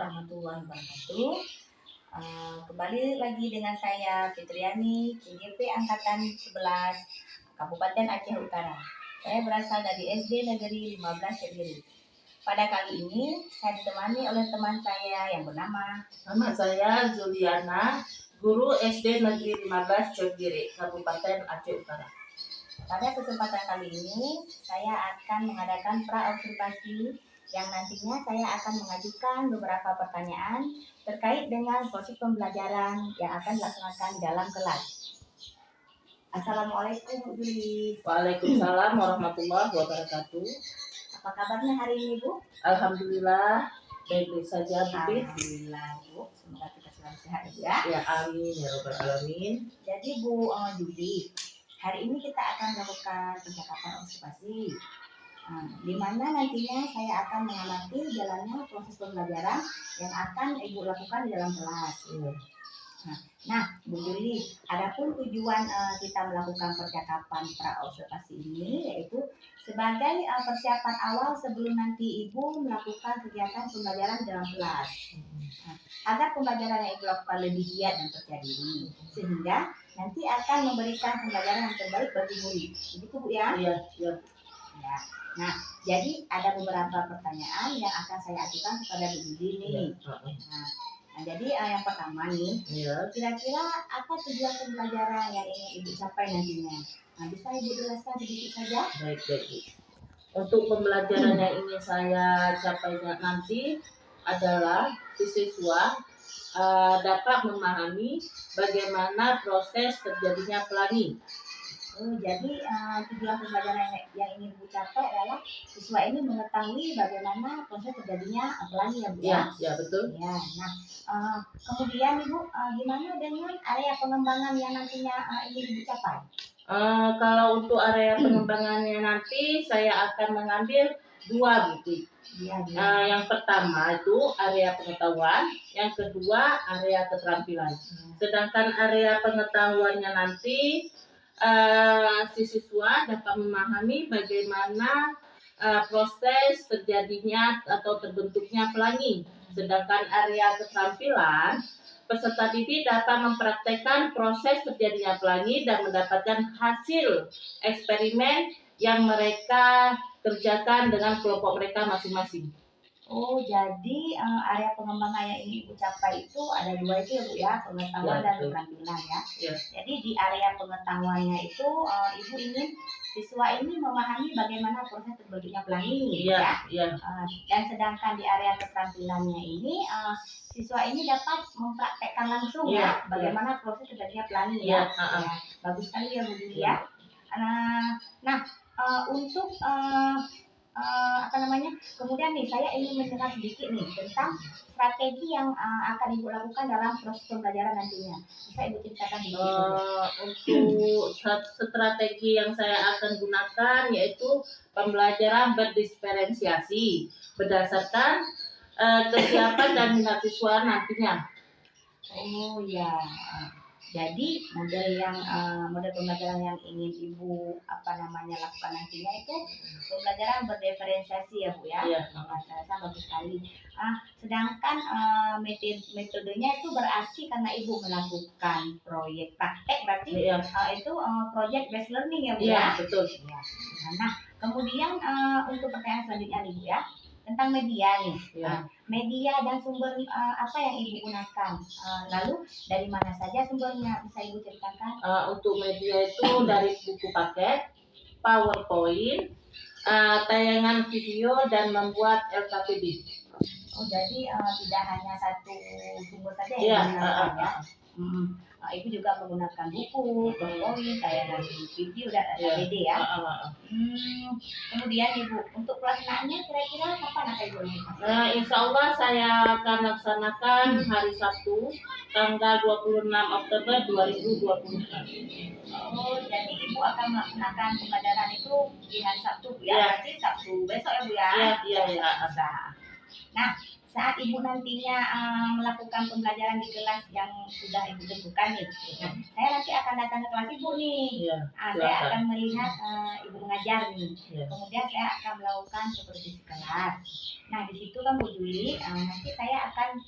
warahmatullahi wabarakatuh. Kembali lagi dengan saya Fitriani, CGP Angkatan 11, Kabupaten Aceh Utara. Saya berasal dari SD Negeri 15 Kediri. Pada kali ini saya ditemani oleh teman saya yang bernama Nama saya Juliana, guru SD Negeri 15 Kediri, Kabupaten Aceh Utara. Pada kesempatan kali ini saya akan mengadakan pra-observasi yang nantinya saya akan mengajukan beberapa pertanyaan terkait dengan proses pembelajaran yang akan dilaksanakan di dalam kelas. Assalamualaikum Bu Juli. Waalaikumsalam warahmatullahi wabarakatuh. Apa kabarnya hari ini Bu? Alhamdulillah, baik-baik saja Bu. Alhamdulillah Bu, semoga kita selalu sehat ya. Ya amin ya robbal alamin. Jadi Bu Juli, hari ini kita akan melakukan percakapan observasi. Di mana nantinya saya akan mengamati jalannya proses pembelajaran yang akan Ibu lakukan di dalam kelas. Nah, Bu Juli, adapun tujuan kita melakukan percakapan pra-observasi ini yaitu sebagai persiapan awal sebelum nanti Ibu melakukan kegiatan pembelajaran di dalam kelas. Agar pembelajaran yang Ibu lakukan lebih giat dan percaya diri, sehingga nanti akan memberikan pembelajaran yang terbaik bagi murid. Begitu Bu ya? Iya. Ya. Nah, jadi ada beberapa pertanyaan yang akan saya ajukan kepada Bu Juli nih. Nah, jadi yang pertama nih, kira-kira apa tujuan pembelajaran yang ingin Ibu capai nantinya? Nah, bisa Ibu jelaskan sedikit saja? Baik. Untuk pembelajaran yang ingin saya capai nanti adalah siswa dapat memahami bagaimana proses terjadinya pelangi. Jadi tujuan pembelajaran yang ingin Ibu capai adalah siswa ini mengetahui bagaimana proses terjadinya pelangi ya Bu ya? Ya betul. Ya. Nah, kemudian Ibu gimana dengan area pengembangan yang nantinya ingin Ibu capai? Kalau untuk area pengembangannya nanti saya akan mengambil dua buku. Yang pertama itu area pengetahuan, yang kedua area keterampilan. Sedangkan area pengetahuannya nanti si siswa dapat memahami bagaimana proses terjadinya atau terbentuknya pelangi. Sedangkan area keterampilan, peserta didik dapat mempraktekkan proses terjadinya pelangi dan mendapatkan hasil eksperimen yang mereka kerjakan dengan kelompok mereka masing-masing. Jadi area pengembangan yang ingin Ibu capai itu ada dua itu ya Bu ya, pengetahuan dan keterampilan ya. Jadi di area pengetahuannya itu Ibu ingin siswa ini memahami bagaimana proses terbentuknya pelangi ya. Dan sedangkan di area keterampilannya ini siswa ini dapat mempraktekkan langsung ya bagaimana proses terjadinya pelangi ya. Bagus sekali ya Bu Juli ya. Nah, untuk kemudian nih saya ingin mendengar sedikit nih tentang strategi yang akan Ibu lakukan dalam proses pembelajaran nantinya. Bisa Ibu ceritakan sedikit? Untuk strategi yang saya akan gunakan yaitu pembelajaran berdiferensiasi berdasarkan kesiapan dan minat siswa nantinya. Jadi model pembelajaran yang ingin Ibu lakukan nantinya itu pembelajaran berdiferensiasi ya Bu ya. Saya rasa bagus sekali. Sedangkan metodenya itu berarti karena Ibu melakukan proyek praktek berarti itu project based learning ya Bu ya. Betul. Nah, kemudian untuk pertanyaan selanjutnya nih Bu ya, tentang media nih. Media dan sumber apa yang Ibu gunakan? Lalu dari mana saja sumbernya, bisa Ibu ceritakan? Untuk media itu dari buku paket, PowerPoint, tayangan video dan membuat LKPD. Jadi tidak hanya satu sumber saja yang digunakan ya. Ibu juga menggunakan buku, PowerPoint, tayangan video dan LKPD ya. Kemudian Ibu, untuk pelaksanaannya kira-kira kapan akan Ibu lakukan? Insya Allah saya akan laksanakan hari Sabtu, tanggal 26 Oktober 2024. Jadi Ibu akan melaksanakan pembelajaran itu di hari Sabtu ya? Berarti Sabtu besok ya Bu ya? Iya. Nah, saat ibu nantinya melakukan pembelajaran di kelas yang sudah ibu tentukan nih, nah, saya nanti akan datang ke kelas ibu nih. Saya akan melihat ibu mengajar nih. Kemudian saya akan melakukan supervisi kelas. Nah di situ kan Bu Juli, nanti saya akan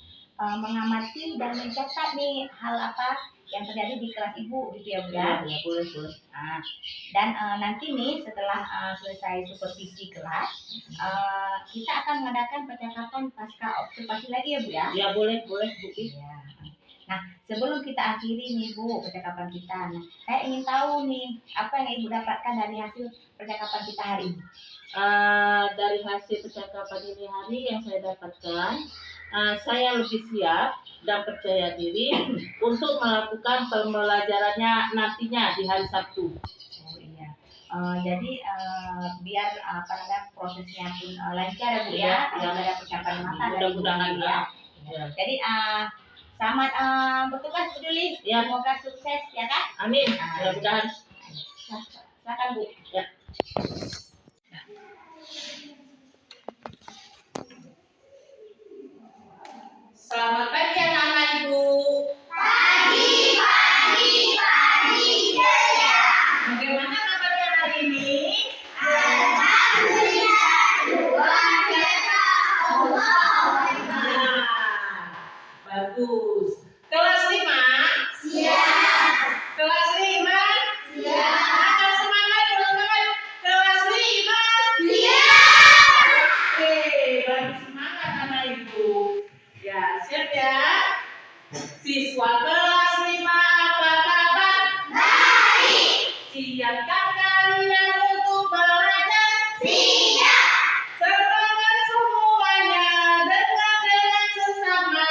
mengamati dan mencatat nih hal apa yang terjadi di kelas ibu gitu ya Bu ya. Boleh. Nah, dan nanti nih setelah selesai supervisi kelas, kita akan mengadakan percakapan pasca observasi lagi ya Bu ya. Ya boleh Bu. Ya. Nah sebelum kita akhiri nih Bu percakapan kita, nah saya ingin tahu nih apa yang ibu dapatkan dari hasil percakapan kita hari ini. Dari hasil percakapan ini hari yang saya dapatkan, saya lebih siap dan percaya diri untuk melakukan pembelajarannya nantinya di hari Sabtu. Oh iya. Jadi biar prosesnya pun lancar ya Bu ya, tidak ada persiapan matang Mudah-mudahan ya. Jadi selamat bertugas Bu Juli. Ya. Semoga sukses ya Kak. Amin. Mudah-mudahan. Silakan Bu. Ya. Selamat pagi anak-anak Ibu. Pagi. Bagaimana kabarnya hari ini? Bagus. Kelas 5? Siap. Kelas 5? Siap. Angkat semangat. Kelas 5? Siap. Oke, bagi semangat anak Ibu. Ya, siap ya. Siswa kelas 5 apa kabar? Baik. Siapkah kalian untuk belajar? Siap. Semangat semuanya, dengar dengan sesama.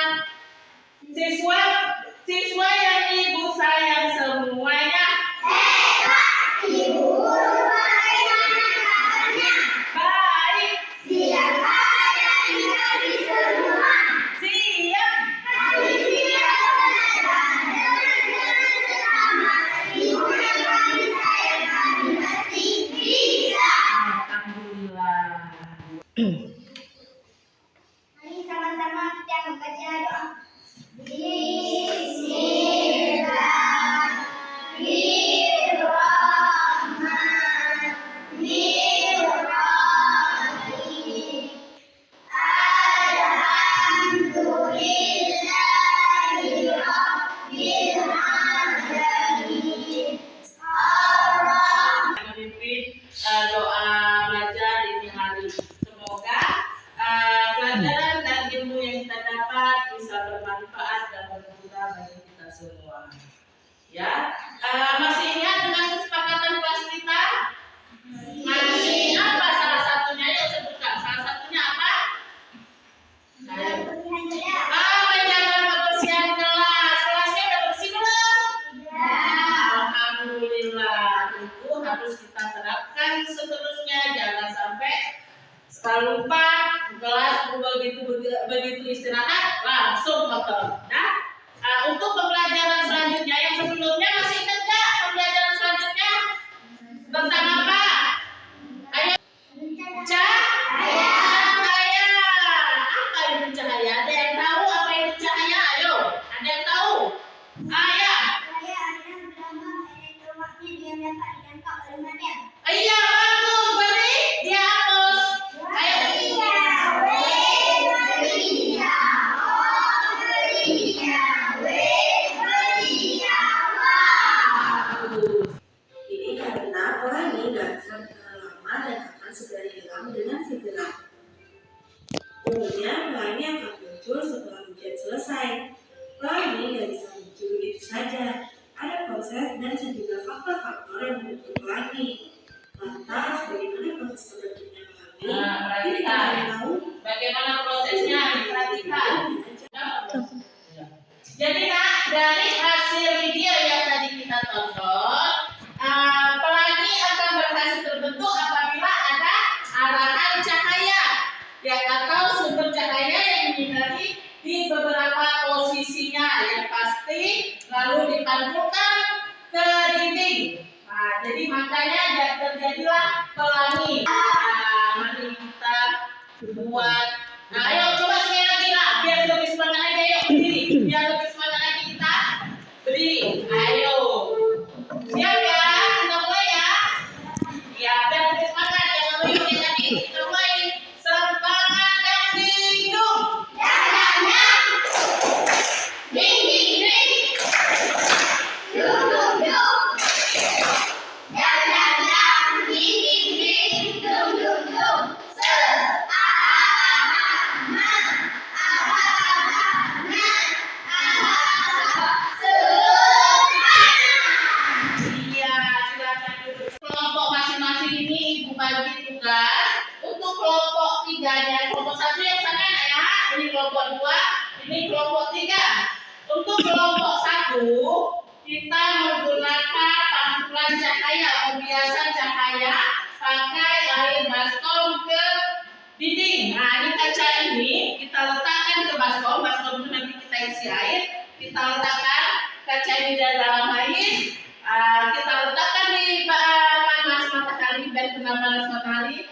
Siswa yang Ibu sayang semuanya. Hebat. Ibu guru bagaimana kabarnya? Baik, Siapa dari kami semua? siap. Kami siap belajar dengan sesama. Ibu yang kami sayang, kami pasti bisa. Alhamdulillah. Mari sama-sama kita membaca doa. Memimpin doa belajar ini hari. Semoga pelajaran dan ilmu yang kita dapat bisa bermanfaat dan berguna bagi kita semua. Ya, masih ingat dengan kesepakatan kelas kita? Masih apa salah satunya? Yuk sebutkan. Salah satunya apa? Ayo. Menjaga kebersihan kelas. Kelasnya udah bersih belum? Alhamdulillah. Itu harus kita terapkan seterusnya. Jangan sampai lupa kelas begitu istirahat langsung kotor. Nah, untuk pembelajaran selanjutnya yang sebelumnya masih ingat nggak pembelajaran selanjutnya tentang apa? Ayo. Cahaya. Apa itu cahaya? Ada yang tahu apa itu cahaya? Ayo, ada yang tahu? Ayah. Iya, bagus. Beri dihapus. Ayo. Bagus. Ini karena pelangi dasar lama dan akan segera hilang dengan segera. Umumnya pelangi akan muncul setelah hujan selesai. Pelangi tidak bisa muncul begitu saja. Ada proses dan sejumlah faktor-faktor yang membentuk pelangi. Lantas, bagaimana proses terbentuknya pelangi? Ini kita tahu. Bagaimana prosesnya? Diperhatikan. Jadi nak, dari hasil video yang tadi kita tonton, pelangi akan berhasil terbentuk apabila ada arahan cahaya, ya atau sumber cahaya yang menyinari di beberapa posisinya yang pasti, lalu dipantulkan ke dinding. Nah, jadi makanya terjadilah pelangi. Mari kita buat. Nah, ayo coba sekali lagi. bagi tugas untuk kelompok 3-nya. Kelompok 1 yang sana ya, ini kelompok 2, ini kelompok 3. Untuk kelompok 1 kita menggunakan pantulan cahaya, pembiasan cahaya pakai air baskom ke dinding. Nah, ini kaca ini kita letakkan ke baskom itu nanti kita isi air, kita letakkan kaca ini di dalam air, kita letakkan di panas matahari dan kena panas matahari,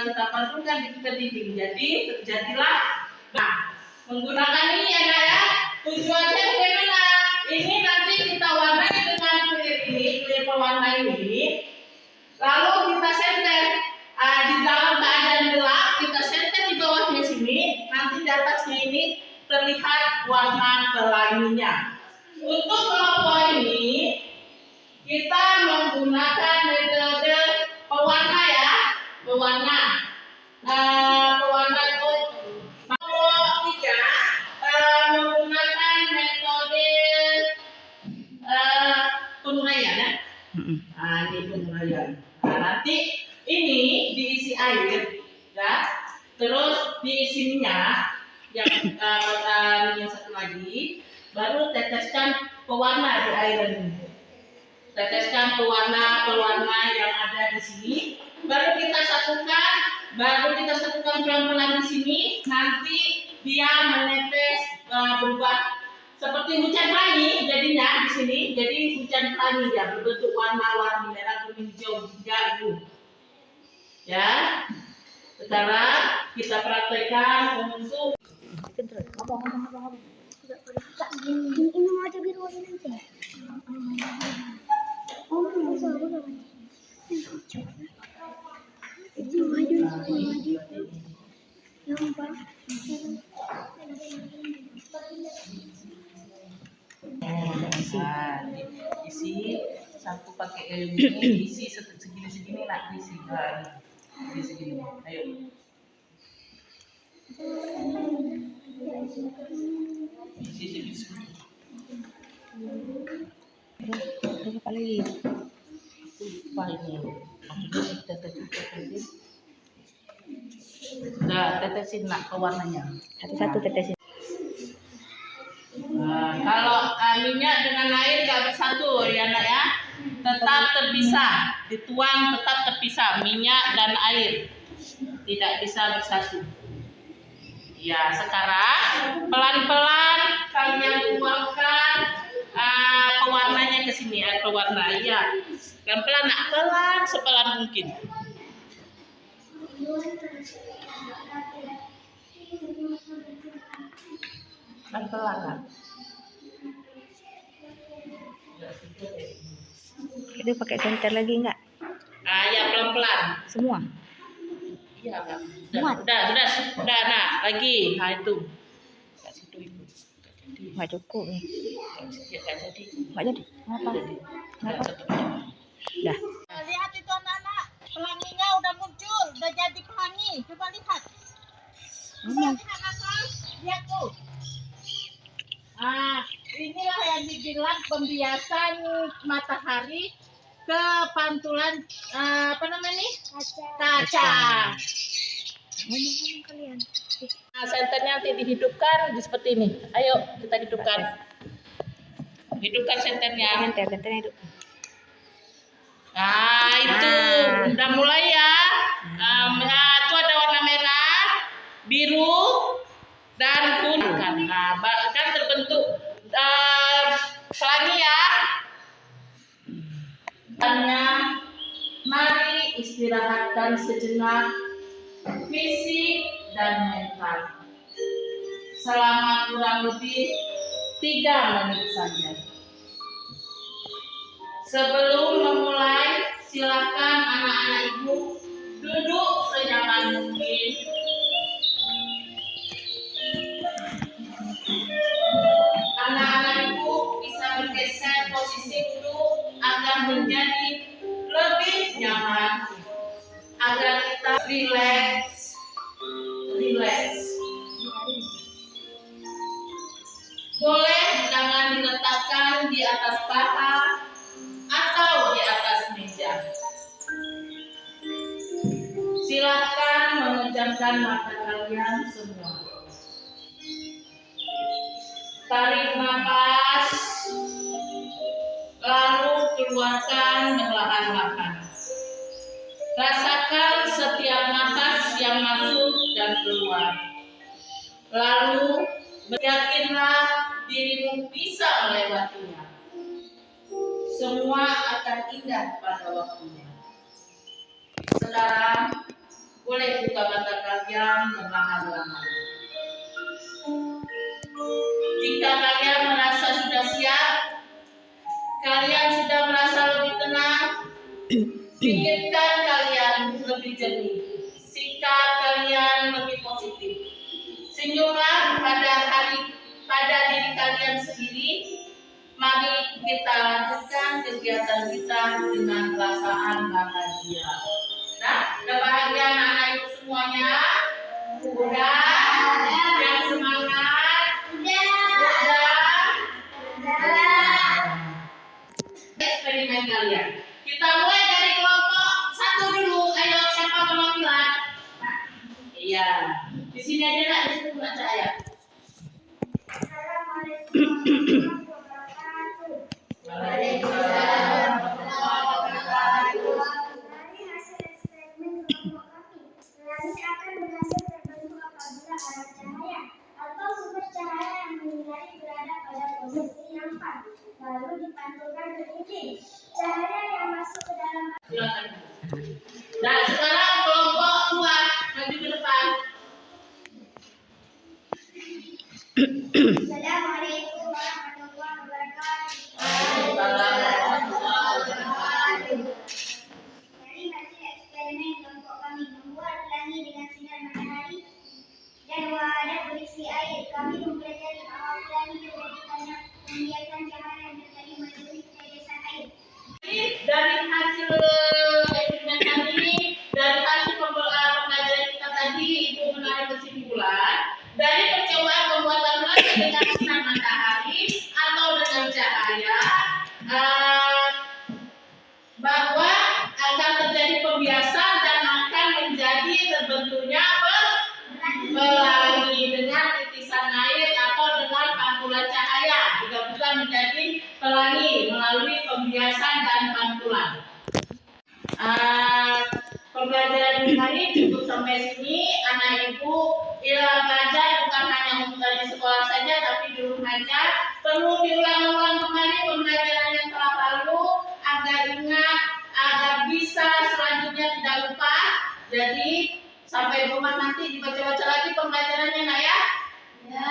kita pantulkan ke dinding. Jadi terjadilah, menggunakan ini ya, tujuannya bagaimana? Ini nanti kita warnai dengan clear pewarna ini, lalu kita senter di dalam keadaan gelap, kita senter di bawahnya sini, nanti di atasnya ini terlihat warna pelanginya. Untuk kelompok ini kita menggunakan metode pewarna ya, pewarna itu kelompok 3 menggunakan metode penguraian ya. Ini penguraian. Nanti ini diisi air ya, terus diisi minyak yang satu lagi, baru teteskan pewarna di air ini. Teteskan pewarna yang ada di sini, baru kita satukan pelan-pelan di sini. Nanti dia menetes berubah seperti hujan pelangi jadinya di sini. Jadi hujan pelangi ya, berbentuk warna-warni merah, kuning, hijau, biru. Ya, sekarang kita praktekkan untuk ini mau aja biru nanti. Oh, isi satu pakai ini, isi segini lah, isi segini. Ayo. Isi segini. Berapa lagi? Lupa ini. Maksudnya tetesin tadi. Udah tetesin nak pewarnanya. Satu-satu tetesin. Nah, kalau minyak dengan air nggak bersatu ya nak ya, tetap terpisah, dituang tetap terpisah, minyak dan air tidak bisa bersatu. Ya, sekarang pelan-pelan kalian tuangkan pewarnanya ke sini, air pewarna ya, pelan-pelan nak, pelan sepelan mungkin. Pelan-pelan nak. Itu pakai senter lagi enggak? Ya pelan-pelan. Semua? Iya Kak. Muat. Udah nak lagi. Nah itu. Kat situ ibu. Enggak cukup nih. Ya enggak jadi. Enggak jadi. Kenapa? Kenapa? Dah. Lihat itu anak-anak, pelanginya udah muncul, udah jadi pelangi. Coba lihat. Lihat anak-anak, lihat tuh. Inilah yang dibilang pembiasan matahari ke pantulan apa namanya nih? Kaca. Ngomong kalian. Nah, senternya nanti dihidupkan seperti ini. Ayo kita hidupkan. Hidupkan senternya. Senternya hidup. Nah itu udah mulai ya. Itu ada warna merah, biru, dan kuning. Nah, kan terbentuk pelangi ya. Mari istirahatkan sejenak fisik dan mental selama kurang lebih 3 menit saja. Sebelum memulai, silakan anak-anak ibu duduk senyaman mungkin. Anak-anak ibu bisa bergeser posisi duduk agar menjadi lebih nyaman, agar kita rileks. Boleh tangan diletakkan di atas paha atau di atas meja. Silakan memejamkan mata kalian semua. Tarik nafas, lalu keluarkan perlahan-lahan. Rasakan setiap nafas yang masuk dan keluar. Lalu yakinlah dirimu bisa melewatinya. Semua akan indah pada waktunya. Sekarang boleh buka mata kalian perlahan-lahan. Jika kalian merasa sudah siap, kalian sudah merasa lebih tenang, pikirkan kalian lebih jernih, sikap kalian lebih positif. Senyumlah pada diri kalian sendiri. Mari kita lanjutkan kegiatan kita dengan perasaan bahagia. Nah, udah bahagia anak ibu semuanya? Udah? Yang semangat? Udah? Eksperimen kalian. Kita mulai dari kelompok 1 dulu. Ayo, siapa perwakilan? Iya. Di sini aja nak, di situ baca ayat. Assalamualaikum warahmatullahi wabarakatuh. Waalaikumsalam. Dari hasil eksperimen kelompok kami, langit akan berhasil terbentuk apabila arah cahaya atau sumber cahaya yang menyinari berada pada posisi yang pas, lalu dipantulkan ke dinding. Cahaya yang masuk ke dalam Silakan. Nah, sekarang kelompok 2 maju ke depan. Assalamualaikum warahmatullahi wabarakatuh. Dari hasil eksperimen kelompok kami membuat pelangi dengan sinar matahari dan wadah berisi air. Kami mempelajari bahwa pelangi terjadi karena pembiasan cahaya yang terjadi melalui tetesan air. Dari hasil eksperimen kami, dari hasil pembelajaran kita tadi, Ibu menarik kesimpulan dari percobaan pembuatan pelangi dengan sinar matahari atau dengan cahaya, bahwa akan terjadi pembiasan dan akan menjadi terbentuknya pelangi dengan titisan air atau dengan pantulan cahaya, juga menjadi pelangi melalui pembiasan dan pantulan. Pembelajaran hari cukup sampai sini. Anak ibu belajar bukan hanya untuk di sekolah saja, tapi di rumah aja perlu diulang-ulang kembali pembelajaran yang telah lalu agar ingat, agar bisa selanjutnya tidak lupa. Jadi sampai rumah nanti dibaca-baca lagi pembelajarannya, nak ya? Ya.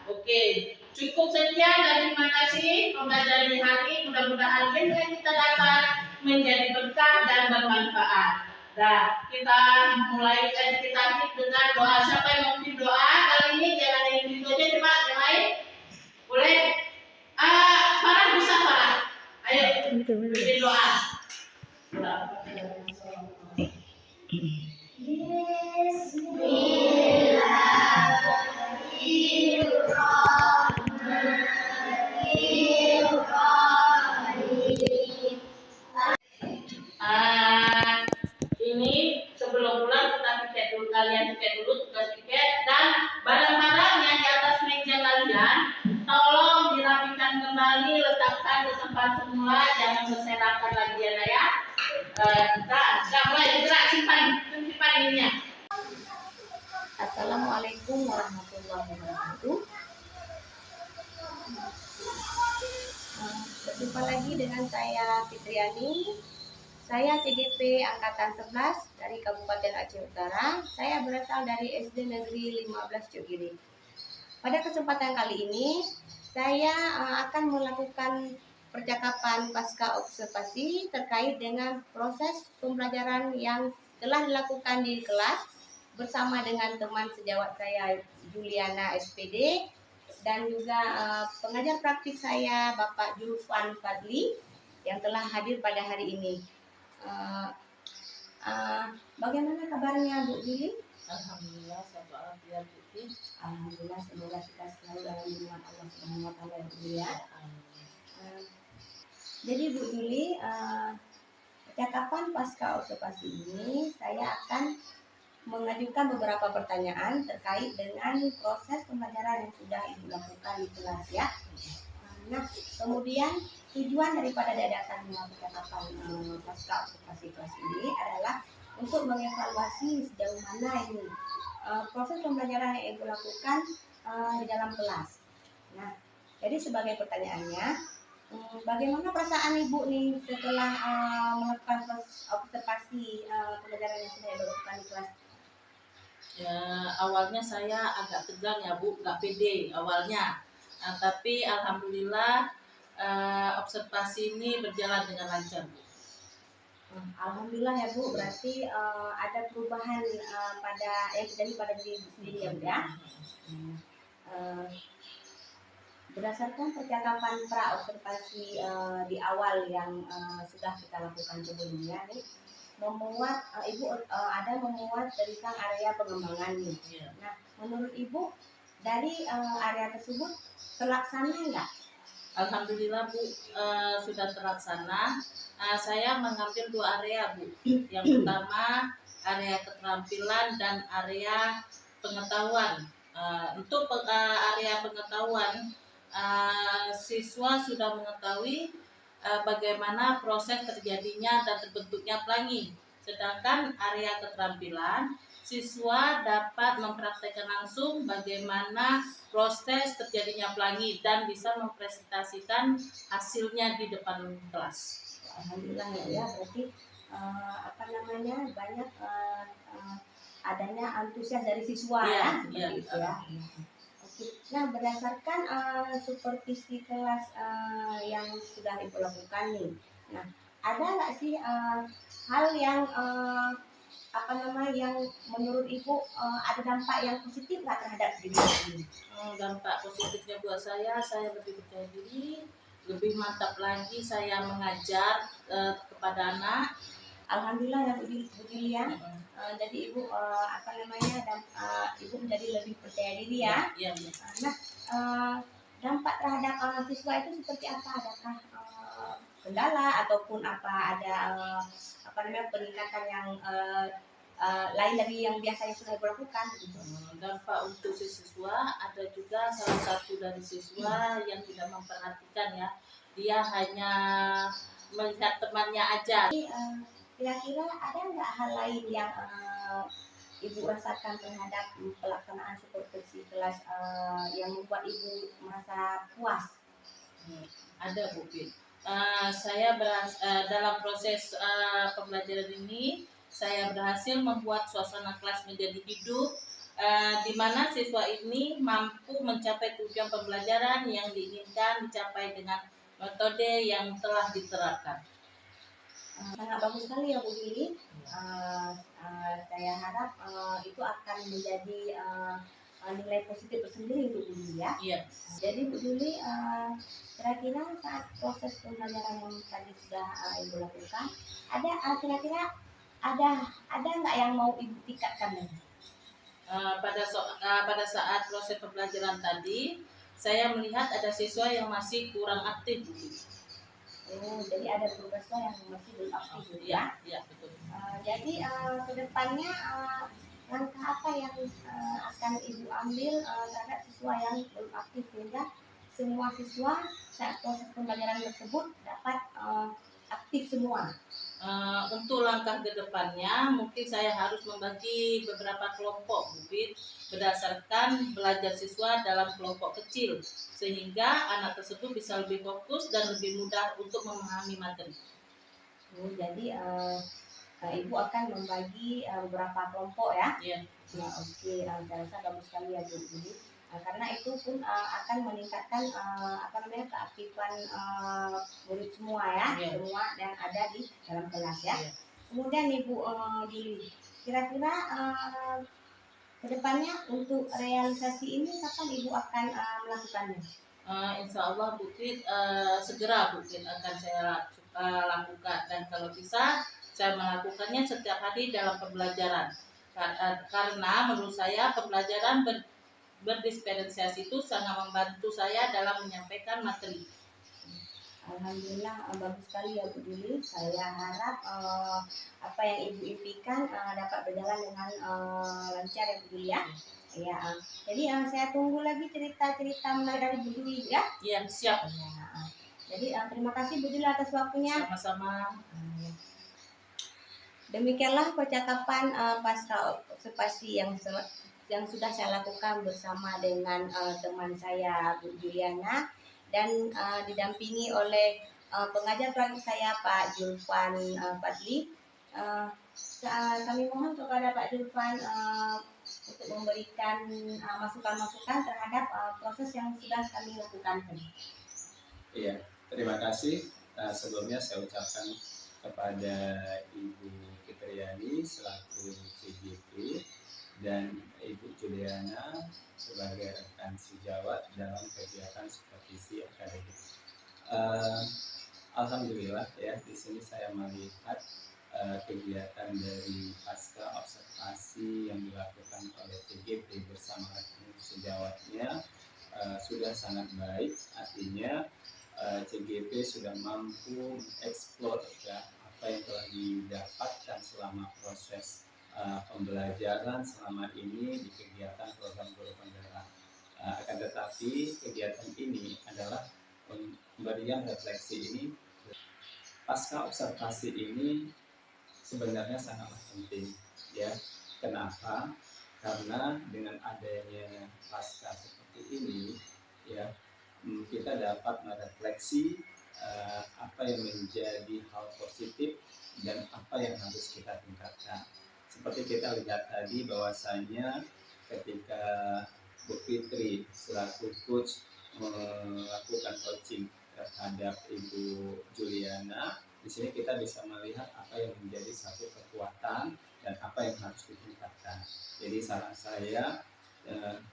Oke. Cukup sekian dan terima kasih pembelajaran hari. Mudah-mudahan ilmu yang kita dapat menjadi berkah dan bermanfaat. Nah, kita mulai kita dengan doa. Siapa yang mau bikin doa kali ini? Jangan yang itu aja, coba yang lain. Boleh? Farah bisa, Farah. Ayo bikin doa. Ini sebelum pulang kita tiket dulu, kalian tiket dulu tugas tiket, dan barang-barang yang di atas meja kalian tolong dirapikan kembali, letakkan di tempat semula, jangan berserakan lagi ya. Kita mulai gerak, simpan ininya. Assalamualaikum warahmatullahi wabarakatuh. Berjumpa lagi dengan saya Fitriani. Saya CGP Angkatan 11 dari Kabupaten Aceh Utara. Saya berasal dari SD Negeri 15 Cukgiri. Pada kesempatan kali ini, saya akan melakukan percakapan pasca observasi terkait dengan proses pembelajaran yang telah dilakukan di kelas bersama dengan teman sejawat saya Juliana SPD dan juga pengajar praktik saya Bapak Julfan Fadli yang telah hadir pada hari ini. Bagaimana kabarnya Bu Juli? Alhamdulillah, satu alat biar putih. Alhamdulillah, semoga kita selalu dalam lindungan Allah Subhanahu wa taala ya. Jadi Bu Juli, percakapan pasca observasi ini saya akan mengajukan beberapa pertanyaan terkait dengan proses pembelajaran yang sudah Ibu lakukan di kelas ya. Nah, kemudian tujuan daripada diadakan percakapan pasca observasi kelas ini adalah untuk mengevaluasi sejauh mana ini proses pembelajaran yang Ibu lakukan di dalam kelas. Nah, jadi sebagai pertanyaannya, bagaimana perasaan Ibu nih setelah melakukan observasi pembelajaran yang sudah Ibu lakukan di kelas? Ya, awalnya saya agak tegang ya Bu, nggak pede awalnya. Tapi alhamdulillah observasi ini berjalan dengan lancar Bu. Alhamdulillah ya Bu, berarti ada perubahan pada yang terjadi pada diri Ibu sendiri ya Bu ya. Eh, Berdasarkan percakapan pra observasi di awal yang sudah kita lakukan sebelumnya nih, memuat Ibu ada memuat tentang area pengembangan nih. Nah, menurut Ibu dari area tersebut terlaksana enggak? Alhamdulillah Bu, sudah terlaksana. Saya mengambil 2 area Bu. Yang pertama area keterampilan dan area pengetahuan. Untuk area pengetahuan, siswa sudah mengetahui bagaimana proses terjadinya dan terbentuknya pelangi. Sedangkan area keterampilan, siswa dapat mempraktekkan langsung bagaimana proses terjadinya pelangi dan bisa mempresentasikan hasilnya di depan kelas. Alhamdulillah ya, berarti banyak adanya antusias dari siswa ya, seperti itu ya. Oke. Nah, berdasarkan supervisi kelas yang sudah Ibu lakukan nih, nah ada nggak sih hal yang yang menurut Ibu ada dampak yang positif nggak terhadap diri sendiri? Dampak positifnya buat saya lebih percaya diri, lebih mantap lagi saya mengajar kepada anak. Alhamdulillah ya Bu Dili ya. Jadi Ibu Ibu menjadi lebih percaya diri ya. Iya. Nah, dampak terhadap siswa itu seperti apa? Adakah kendala ataupun ada peningkatan yang lain dari yang biasanya sudah Ibu lakukan? Gitu. Dampak untuk siswa ada juga salah satu dari siswa yang tidak memperhatikan ya, dia hanya melihat temannya aja. Kira-kira ada nggak hal lain yang Ibu rasakan terhadap pelaksanaan supervisi kelas yang membuat Ibu merasa puas? Ada Bu Pin. Saya dalam proses pembelajaran ini saya berhasil membuat suasana kelas menjadi hidup, di mana siswa ini mampu mencapai tujuan pembelajaran yang diinginkan dicapai dengan metode yang telah diterapkan. Sangat bagus sekali ya Bu Dili. Saya harap itu akan menjadi nilai positif tersendiri untuk Bu Dili ya. Iya. Jadi Bu Dili, kira-kira saat proses pembelajaran yang tadi sudah Ibu lakukan, kira-kira ada nggak yang mau Ibu tingkatkan lagi? Pada saat proses pembelajaran tadi, saya melihat ada siswa yang masih kurang aktif. Jadi ada beberapa siswa yang masih belum aktif ya? Iya, betul. Jadi kedepannya langkah apa yang akan Ibu ambil terhadap siswa yang belum aktif sehingga semua siswa saat proses pembelajaran tersebut dapat aktif semua? Untuk langkah ke depannya mungkin saya harus membagi beberapa kelompok mungkin berdasarkan belajar siswa dalam kelompok kecil sehingga anak tersebut bisa lebih fokus dan lebih mudah untuk memahami materi. Jadi Ibu akan membagi beberapa kelompok ya? Iya. Nah, oke, saya rasa bagus sekali ya Bu. Karena itu pun akan meningkatkan keaktifan murid semua ya, semua yang ada di dalam kelas ya. Kemudian Ibu Dili, kira-kira kedepannya untuk realisasi ini kapan Ibu akan melakukannya? Insya Allah Bu Fit, segera Bu Fit akan saya lakukan dan kalau bisa saya melakukannya setiap hari dalam pembelajaran karena menurut saya pembelajaran berdiferensiasi itu sangat membantu saya dalam menyampaikan materi. Alhamdulillah bagus sekali ya Bu Juli. Saya harap apa yang Ibu impikan dapat berjalan dengan lancar ya Bu Juli ya. Ya, jadi saya tunggu lagi cerita-cerita menarik dari Bu Juli ya. Iya, siap. Ya, jadi terima kasih Bu Juli atas waktunya. Sama-sama. Demikianlah percakapan pasca observasi yang sudah saya lakukan bersama dengan teman saya Bu Juliana dan didampingi oleh pengajar praktik saya Pak Julfan Fadli. Kami mohon kepada Pak Julfan untuk memberikan masukan-masukan terhadap proses yang sudah kami lakukan tadi. Iya, terima kasih. Sebelumnya saya ucapkan kepada Ibu Fitriani selaku CGP dan Ibu Juliana sebagai rekan sejawat dalam kegiatan supervisi akademik. Alhamdulillah ya, di sini saya melihat kegiatan dari pasca observasi yang dilakukan oleh CGP bersama rekan sejawatnya sudah sangat baik. Artinya CGP sudah mampu mengeksplor ya, apa yang telah didapatkan selama proses pembelajaran selama ini di kegiatan program guru penggerak. Akan tetapi kegiatan ini adalah pemberian refleksi ini. Pasca observasi ini sebenarnya sangatlah penting ya. Kenapa? Karena dengan adanya pasca seperti ini ya, kita dapat merefleksi apa yang menjadi hal positif dan apa yang harus kita tingkatkan. Seperti kita lihat tadi bahwasanya ketika Bu Fitri selaku coach melakukan coaching terhadap Ibu Juliana, di sini kita bisa melihat apa yang menjadi satu kekuatan dan apa yang harus ditingkatkan. Jadi saran saya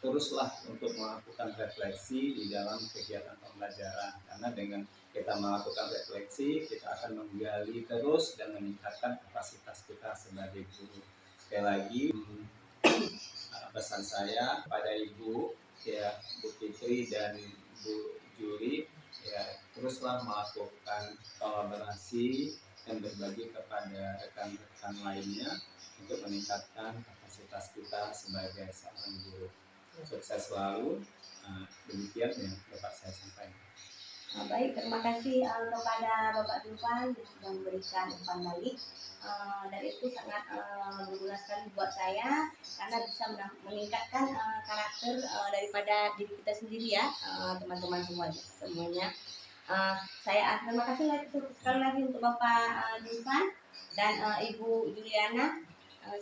teruslah untuk melakukan refleksi di dalam kegiatan pembelajaran, karena dengan kita melakukan refleksi kita akan menggali terus dan meningkatkan kapasitas kita sebagai guru. Sekali lagi pesan saya pada Ibu ya, Bu Fitri dan Bu Juli ya, teruslah melakukan kolaborasi dan berbagi kepada rekan-rekan lainnya untuk meningkatkan kapasitas kita sebagai seorang guru. Sukses selalu. Demikian yang dapat saya sampaikan. Baik, terima kasih kepada Bapak Julfan yang sudah memberikan umpan balik dan itu sangat berguna sekali buat saya karena bisa meningkatkan karakter daripada diri kita sendiri ya, teman-teman semuanya. Saya terima kasih sekali lagi untuk Bapak Julfan dan Ibu Juliana.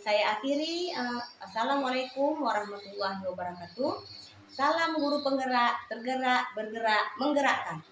Saya akhiri. Assalamualaikum warahmatullahi wabarakatuh. Salam guru penggerak, tergerak, bergerak, menggerakkan.